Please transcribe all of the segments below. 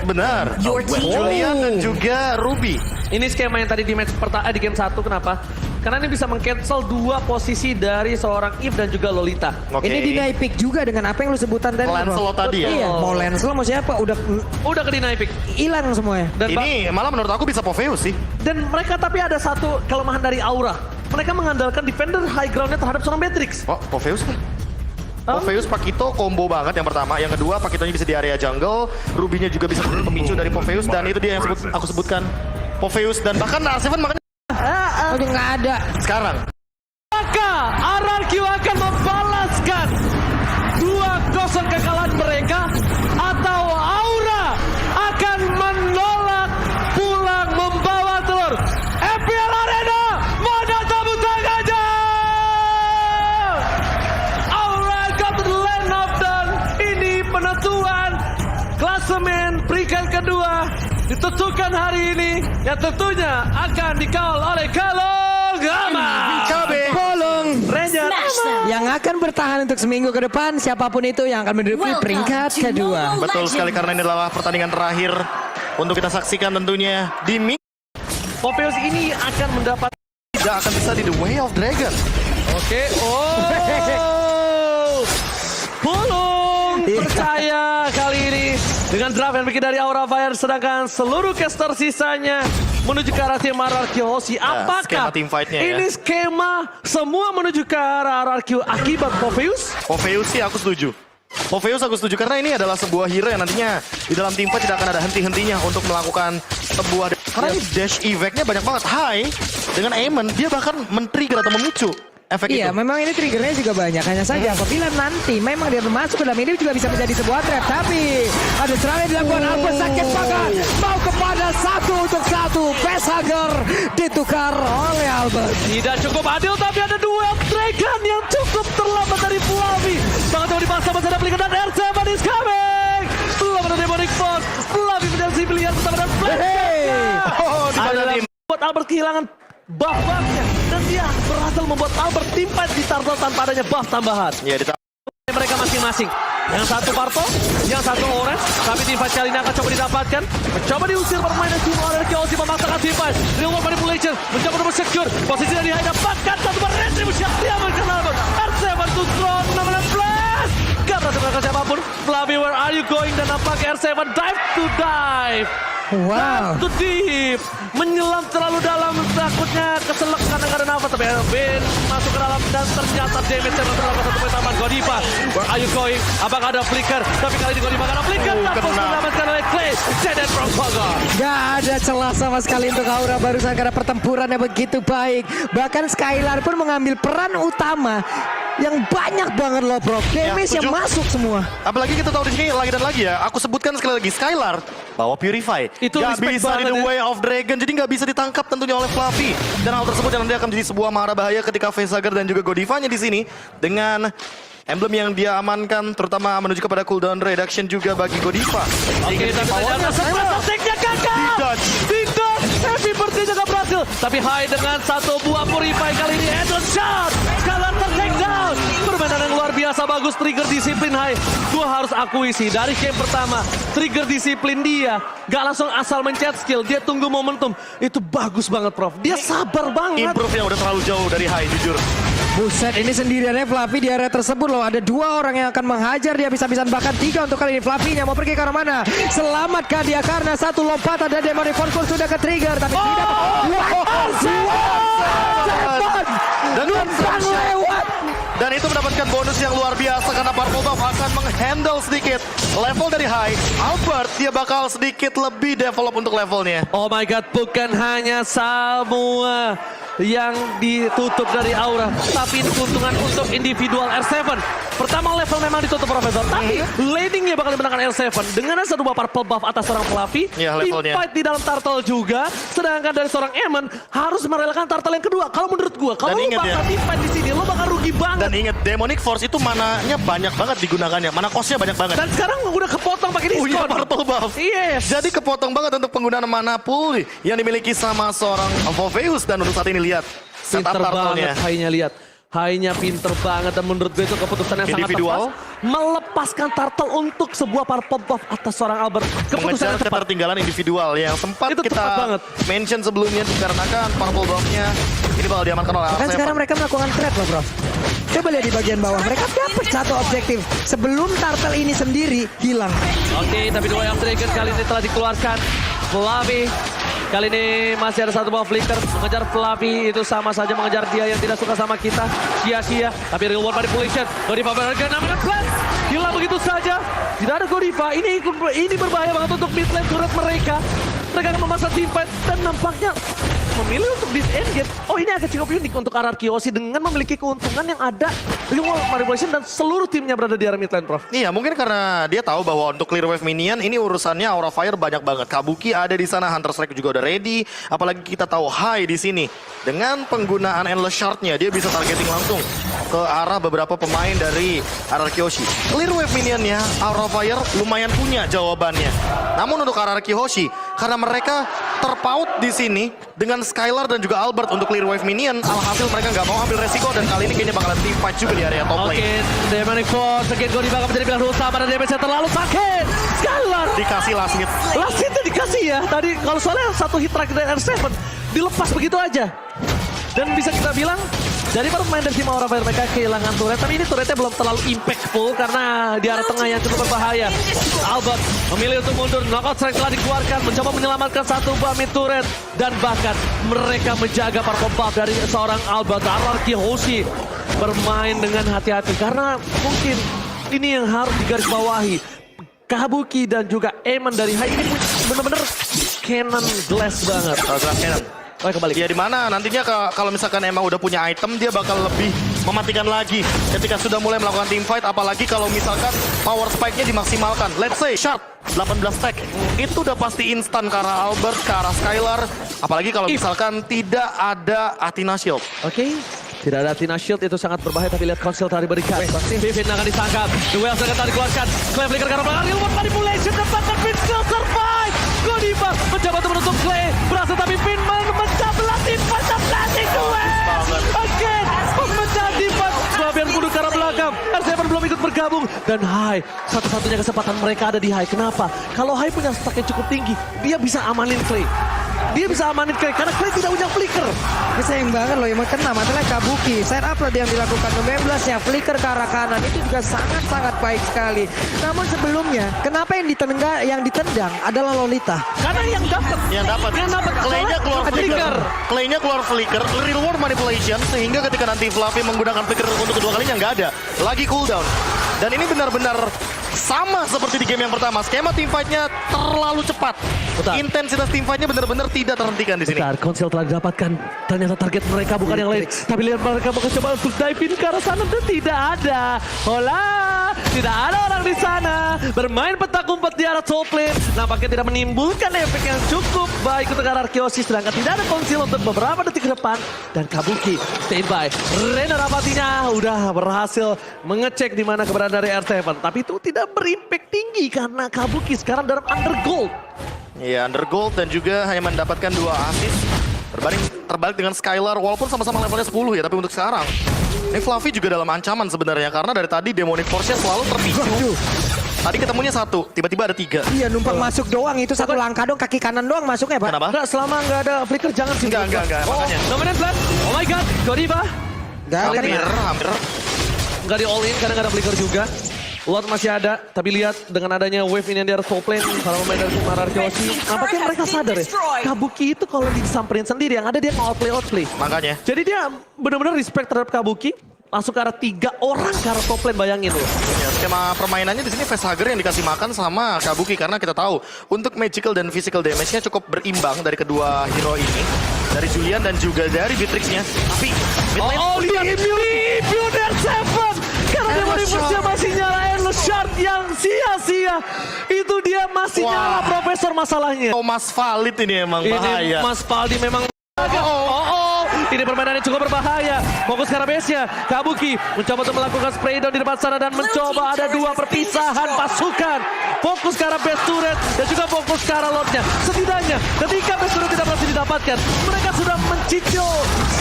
Benar. Julian dan juga Ruby. Ini skema yang tadi di match pertama di game 1 kenapa? Karena ini bisa meng-cancel 2 posisi dari seorang Eve dan juga Lolita. Oke. Ini deny pick juga dengan apa yang lu sebutan tadi. Lancelot tadi ya? Iya, mau Lancelot mau siapa Udah ke deny pick. hilang semuanya. Dan Ini malah menurut aku bisa Popheus sih. dan mereka tapi ada satu kelemahan dari Aura. Mereka mengandalkan defender high ground-nya terhadap seorang Matrix. Oh, Popheus nih. Popheus Pakito combo banget yang pertama. Yang kedua Pakitonya bisa di area jungle. Ruby-nya juga bisa menjadi pemicu dari Popheus. Dan itu dia yang aku sebutkan. Popheus dan bahkan R7 makanya Udah nggak ada. sekarang. Maka RRQ akan membalaskan 2-0 kekalahan mereka atau Aura akan menolak pulang membawa telur. FPL Arena mana tepuk tangannya? Aura got to the land of done. Ini penentuan klasemen peringkat kedua ditentukan hari ini yang tentunya akan dikawal oleh Kalong Gama. KB. Bolong. Ranger. Yang akan bertahan untuk seminggu ke depan siapapun itu yang akan menduduki peringkat kedua. Betul sekali karena ini adalah pertandingan terakhir untuk kita saksikan tentunya di mix. Popheus ini akan mendapat Tidak akan bisa di The Way of Dragon. Oke, oh, Bolong percaya kali ini dengan draft yang bikin dari Aura Fire, sedangkan seluruh caster sisanya menuju ke arah tim RRQ Hoshi. Apakah skema team fight-nya ya. ini skema semua menuju ke arah RRQ akibat Popheus? Popheus sih aku setuju. Popheus aku setuju karena ini adalah sebuah hero yang nantinya di dalam tim fight tidak akan ada henti-hentinya untuk melakukan sebuah karena ini dash effect-nya banyak banget. High dengan Aemon dia bahkan men-trigger atau memicu efek Iya, itu. memang ini triggernya juga banyak. Hanya saja apabila nanti memang dia masuk ke dalam ini juga bisa menjadi sebuah trap. Tapi ada serangan yang dilakukan Albert sakit banget. Mau kepada 1-1. Facehugger ditukar oleh Albert. Tidak cukup adil, tapi ada duel Dragon yang cukup terlambat dari Flavi. Sangat mau dipaksa masih ada Flicker dan R7 is coming. Belum ada Demonic Force. Flavi menjadi civilian bersama dengan Flash. Oh, dibadarin. Buat Albert kehilangan buff-buffnya. Dan dia berhasil membuat Albert tim fight di Turtle tanpa adanya buff tambahan. Ya, Mereka masing-masing. Yang satu Purple, yang satu Orange. Tapi tim fight kali ini akan coba didapatkan. Mencoba diusir permainan tim Orange. Kiyoshi memaksakan tim fight. Real World Manipulation. Mencoba untuk secure. Posisi dari High dapatkan satu retribusi. Dia mengenal R7 to drone. Namanya Flash. Gak berhasil melakukan siapapun. Flavi, where are you going? Dan nampaknya R7 dive to dive. Wow. To deep. Menyelam terlalu dalam. Takutnya keselak karena gak ada nafas. Tapi Ben masuk ke dalam. Dan ternyata damage-nya terlalu satu poin tambahan. Godiva, where are you going? Apakah ada flicker? Tapi kali ini Godiva gak ada flicker. Tapos mendapatkan oleh Clay. Jaden from Bogor. Gak ada celah sama sekali untuk Aura barusan karena pertempurannya begitu baik. Bahkan Skylar pun mengambil peran utama yang banyak banget loh bro. Damage yang masuk semua. Apalagi kita tahu di sini lagi dan lagi ya. Aku sebutkan sekali lagi Skylar bawa Purify. Itu gak respect bisa di banget The ya. Way of Dragon. Jadi gak bisa ditangkap tentunya oleh Fluffy. Dan hal tersebut yang nanti akan menjadi sebuah mara bahaya ketika Facehugger dan juga Godivanya di sini dengan emblem yang dia amankan, terutama menuju kepada cooldown reduction juga bagi Godiva. Oke, tapi ternyata sempat attack-nya gagal. Tidak, Heavy Bird-nya gak berhasil. Tapi High dengan satu buah Purify kali ini headshot shot. Skylar ter-take down. Permainan yang luar biasa bagus, trigger disiplin High. Gue harus akui sih, dari game pertama, trigger disiplin dia. Gak langsung asal mencet skill, dia tunggu momentum. Itu bagus banget Prof, dia sabar banget. Improve-nya udah terlalu jauh dari High, jujur. Buset, ini sendiriannya Fluffy di area tersebut loh. Ada 2 orang yang akan menghajar dia bisa-bisan bahkan 3 untuk kali ini. Fluffy-nya mau pergi ke arah mana? Selamatkah dia karena satu lompatan dan Demonic Force sudah ke trigger tapi tidak. Dan lewat. Dan itu mendapatkan bonus yang luar biasa karena Purple Buff akan menghandle sedikit level dari High. Albert dia bakal sedikit lebih develop untuk levelnya. Oh my god, bukan hanya semua yang ditutup dari Aura, tapi ini keuntungan untuk individual R7. Pertama level memang ditutup Profesor, tapi ladingnya bakal dimenangkan R7 dengan satu buah purple buff atas seorang Fluffy. Ya, levelnya. Fight di dalam turtle juga, sedangkan dari seorang Aemon harus merelakan turtle yang kedua. Kalau menurut gua, kalau lu bakal fight di sini, lu bakal rugi banget. Dan ingat, Demonic Force itu mananya banyak banget digunakannya, mana cost-nya banyak banget. Dan sekarang udah kepotong pakai diskon. Punya purple buff. Yes. Jadi kepotong banget untuk penggunaan mana pool yang dimiliki sama seorang Popheus. Dan untuk saat ini lihat setup Pinter turtle-nya. banget High-nya, lihat. Hai-nya pinter banget dan menurut gue itu keputusan yang sangat Individual. tepat. Melepaskan Turtle untuk sebuah purple buff atas seorang Albert. Keputusan Mengejar yang tepat. ketertinggalan individual yang sempat Itu kita tepat banget. mention sebelumnya dikarenakan purple buff-nya ini bakal diamankan oleh Kan R7. sekarang mereka melakukan trade loh bro. Coba lihat di bagian bawah. Mereka dapat satu objektif. Sebelum Turtle ini sendiri hilang. Oke, tapi dua yang Dragon kali ini telah dikeluarkan. Flavi kali ini masih ada satu bawah flicker. Mengejar Flavi itu sama saja mengejar dia yang tidak suka sama kita. Sia-sia. Tapi real world manipulation. Godiva berharga 6 flash. Hilang begitu saja. Tidak ada Godiva. Ini berbahaya banget untuk mid lane turret mereka. Mereka akan memaksa teamfight dan nampaknya memilih untuk disengage. Oh, ini agak cukup unik untuk RRQ Aussie dengan memiliki keuntungan yang ada real world manipulation dan seluruh timnya berada di area mid lane, Prof. Iya, mungkin karena dia tahu bahwa untuk clear wave minion ini urusannya Aura Fire banyak banget. Kabuki ada di sana, Hunter Strike juga udah ready. Apalagi kita tahu Hai di sini. Dengan penggunaan Endless Shard-nya dia bisa targeting langsung ke arah beberapa pemain dari RRQ Hoshi. Clear wave minionnya Aura Fire lumayan punya jawabannya. Namun untuk RRQ Hoshi, karena mereka terpaut di sini dengan Skylar dan juga Albert untuk clear wave minion, alhasil mereka nggak mau ambil resiko dan kali ini kayaknya bakalan team fight juga di area top lane. Oke, Demonic Force again Godiva akan menjadi pilihan utama dan damage-nya terlalu sakit. Skylar Dikasih last hit. last hit dikasih ya. Tadi kalau soalnya satu hit track dari R7 dilepas begitu aja. Dan bisa kita bilang dari para pemain dari tim Aura Fire mereka kehilangan turret, tapi ini turretnya belum terlalu impactful karena di area tengah yang cukup berbahaya. Albert memilih untuk mundur, knockout strike telah dikeluarkan, mencoba menyelamatkan satu buah mid turret dan bahkan mereka menjaga para buff dari seorang Albert. RRQ Hoshi bermain dengan hati-hati karena mungkin ini yang harus digarisbawahi. Kabuki dan juga Eamon dari Hai ini benar-benar cannon glass banget. Cannon. Oh, kembali. Ya di mana nantinya kalau misalkan emang udah punya item dia bakal lebih mematikan lagi ketika sudah mulai melakukan team fight, apalagi kalau misalkan power spike-nya dimaksimalkan. Let's say Shard 18 stack itu udah pasti instan ke arah Albert, ke arah Skylar, apalagi kalau misalkan tidak ada Athena Shield. Oke. Tidak ada Athena Shield itu sangat berbahaya, tapi lihat Council tadi berikan. Vivin akan disangkap. Duel sangat tadi dikeluarkan. Clay flicker karena belakang. Real world manipulation dan Vin still survive. Godiva mencoba untuk menutup Clay. Berhasil tapi Vin memecah belah timpan. Plastic duel. Again. Memecah timpan. Fabian mundur ke arah belakang. R7 belum ikut bergabung. Dan Hai, satu-satunya kesempatan mereka ada di Hai. Kenapa? Kalau Hai punya stack yang cukup tinggi, dia bisa amanin Clay. Dia bisa amanin Clay karena Clay tidak punya flicker. Ini sayang banget loh yang kena masalah Kabuki. Set up loh yang dilakukan 16-nya. Flicker ke arah kanan itu juga sangat-sangat baik sekali. Namun sebelumnya, kenapa yang ditendang adalah Lolita? Karena yang dapat. Clay-nya keluar Ada flicker. flicker. Clay-nya keluar flicker, real world manipulation sehingga ketika nanti Fluffy menggunakan flicker untuk kedua kalinya nggak ada. Lagi cooldown. Dan ini benar-benar sama seperti di game yang pertama. Skema team fight-nya terlalu cepat. Betul. Intensitas team fight-nya benar-benar tidak terhentikan di sini. Bentar, Council telah didapatkan. Ternyata target mereka bukan yang lain. Tapi lihat mereka mencoba untuk dive in ke arah sana dan tidak ada. Hola, tidak ada orang di sana. Bermain petak umpet di arah top lane. Nampaknya tidak menimbulkan efek yang cukup baik untuk arah Arkeosis. Sedangkan tidak ada Council untuk beberapa detik ke depan. Dan Kabuki standby. Rena Rapatinya udah berhasil mengecek di mana keberadaan dari R7. Tapi itu tidak berimpact tinggi karena Kabuki sekarang dalam undergold. Iya, undergold dan juga hanya mendapatkan 2 assist. Terbalik dengan Skylar, walaupun sama-sama levelnya 10 ya, tapi untuk sekarang ini Fluffy juga dalam ancaman sebenarnya karena dari tadi Demonic Force-nya selalu terpicu. Tadi ketemunya 1, tiba-tiba ada 3. Iya numpang masuk doang itu satu langkah dong, kaki kanan doang masuknya Pak. Kenapa? Enggak, selama nggak ada flicker jangan sih. Enggak, makanya. Dominant flash. Oh my god, Godiva. Hampir. Nggak di all in karena nggak ada flicker juga. Lot masih ada, tapi lihat dengan adanya wave ini yang di top lane, para pemain dari tim RRQ Hoshi, nampaknya mereka sadar ya, Kabuki itu kalau disamperin sendiri, yang ada dia mau outplay. Makanya. Jadi dia benar-benar respect terhadap Kabuki, langsung ke arah 3 orang ke arah top lane, bayangin loh. Ya, skema permainannya di sini Facehugger yang dikasih makan sama Kabuki karena kita tahu untuk magical dan physical damage-nya cukup berimbang dari kedua hero ini, dari Julian dan juga dari Beatrix-nya. Tapi mid lane Lihat Immune R7 karena dia Force-nya masih nyala Endless Shard yang sia-sia. Itu dia masih nyala Profesor masalahnya. Mas Valid ini emang bahaya. Ini Mas Valdi memang Ini permainan yang cukup berbahaya. Fokus ke arah base-nya. Kabuki mencoba untuk melakukan spray down di depan sana dan mencoba ada dua perpisahan pasukan. Fokus ke arah base turret dan juga fokus ke arah lordnya. Setidaknya ketika base turret tidak berhasil didapatkan, mereka sudah mencicil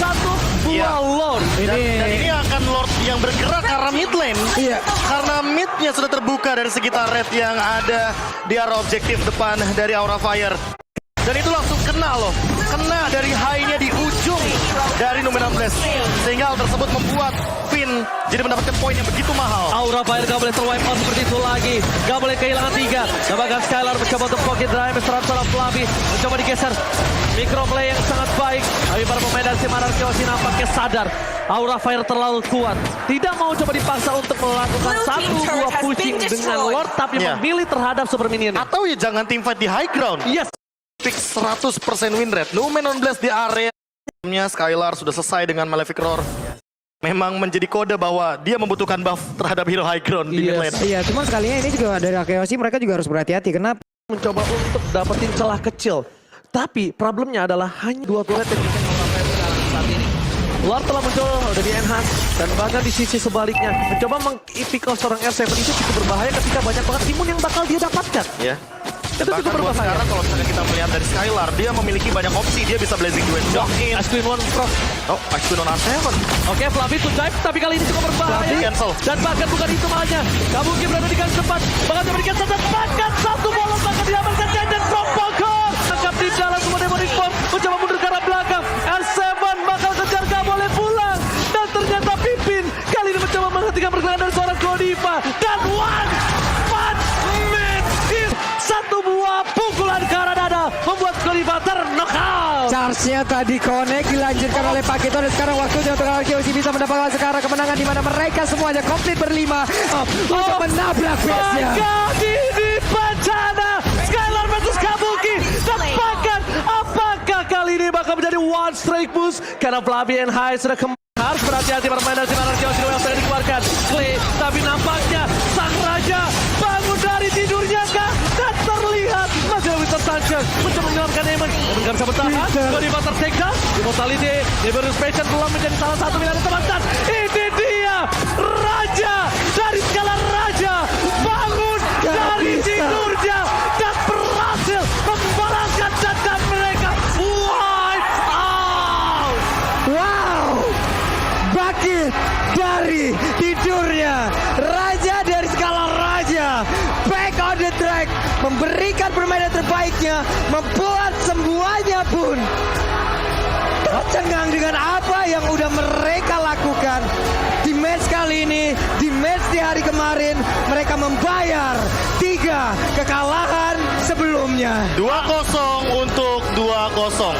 satu buah lord. Dan ini akan lord yang bergerak ke arah mid lane. Iya. Karena midnya sudah terbuka dari sekitar red yang ada di arah objektif depan dari Aura Fire. Dan itu langsung kena loh. Kena dari high-nya di ujung dari Numenor Blast. Sehingga hal tersebut membuat Finn jadi mendapatkan poin yang begitu mahal. Aura Fire gak boleh terwipe out seperti itu lagi. Gak boleh kehilangan 3. Bahkan Skylar mencoba untuk pocket drive. Serap-serap Flavi mencoba digeser. Microplay yang sangat baik. Tapi para pemain dari tim Anarchy nampaknya sadar. Aura Fire terlalu kuat. Tidak mau coba dipaksa untuk melakukan satu buah pushing dengan Lord. Tapi memilih terhadap Super Minion. Atau ya jangan teamfight di high ground. Yes. Fix 100% win rate. Numenor Blast di area. Skylar sudah selesai dengan Malefic Roar. Memang menjadi kode bahwa dia membutuhkan buff terhadap hero high ground di mid lane. Iya, cuman sekalinya ini juga dari Akeoshi mereka juga harus berhati-hati. Kenapa? Mencoba untuk dapetin celah kecil. Tapi problemnya adalah hanya 2 turret yang bisa Aura Fire sekarang saat ini. Luar telah muncul, udah di-enhance. Dan bahkan di sisi sebaliknya, mencoba meng-epical seorang R7 itu cukup berbahaya ketika banyak banget imun yang bakal dia dapatkan. Ya. Itu Bahkan cukup buat berbahaya. sekarang kalau misalnya kita melihat dari Skylar, dia memiliki banyak opsi. Dia bisa Blazing Duet, Walk-in. Ice Queen One Cross. Oh, Ice Queen on R7. Oke, Flavi to dive, tapi kali ini cukup berbahaya. Flavi cancel. Dan bahkan bukan itu malahnya. Kabuki berada di garis depan. Bahkan memberikan bahkan satu bola bahkan diamankan dan Propagor. Tangkap di dalam semua Demonic Bomb. Mencoba mundur ke arah belakang. R7 bakal kejar, gak boleh pulang. Dan ternyata Pipin kali ini mencoba menghentikan pergerakan dari seorang Godiva. Dan one punch man is satu buah pukulan ke arah dada. Membuat Godiva ter-knockout. Charge-nya tadi connect dilanjutkan oleh Pakito dan sekarang waktunya untuk Akeoshi bisa mendapatkan sekarang kemenangan di mana mereka semuanya komplit berlima untuk menabrak base-nya. Ini bencana Skylar versus Kabuki. Dapatkan apakah kali ini bakal menjadi one strike boost karena Flavi and High sudah kembali. Harus berhati-hati para pemain dari tim Anarchy yang sudah dikeluarkan. Clay, tapi nampaknya sang raja bangun dari tidurnya kah? Dan terlihat masih lebih tertancap. Mencoba menyelamatkan Eamon. Eamon gak bisa bertahan. Godiva tersekda. Immortality, Liberus Passion belum menjadi salah satu pilihan teman-teman. Ini dia, raja dari skala raja. Bangun dari tidurnya. Dan berhasil membalaskan dendam mereka. Wipe out. Wow, bangkit dari tidurnya, raja dari skala raja, back on the track, memberikan permainan terbaiknya, membuat semuanya pun tercengang dengan apa yang udah mereka lakukan. Di match kali ini, di match di hari kemarin, mereka membayar 3 kekalahan sebelumnya. 2-0 untuk 2-0.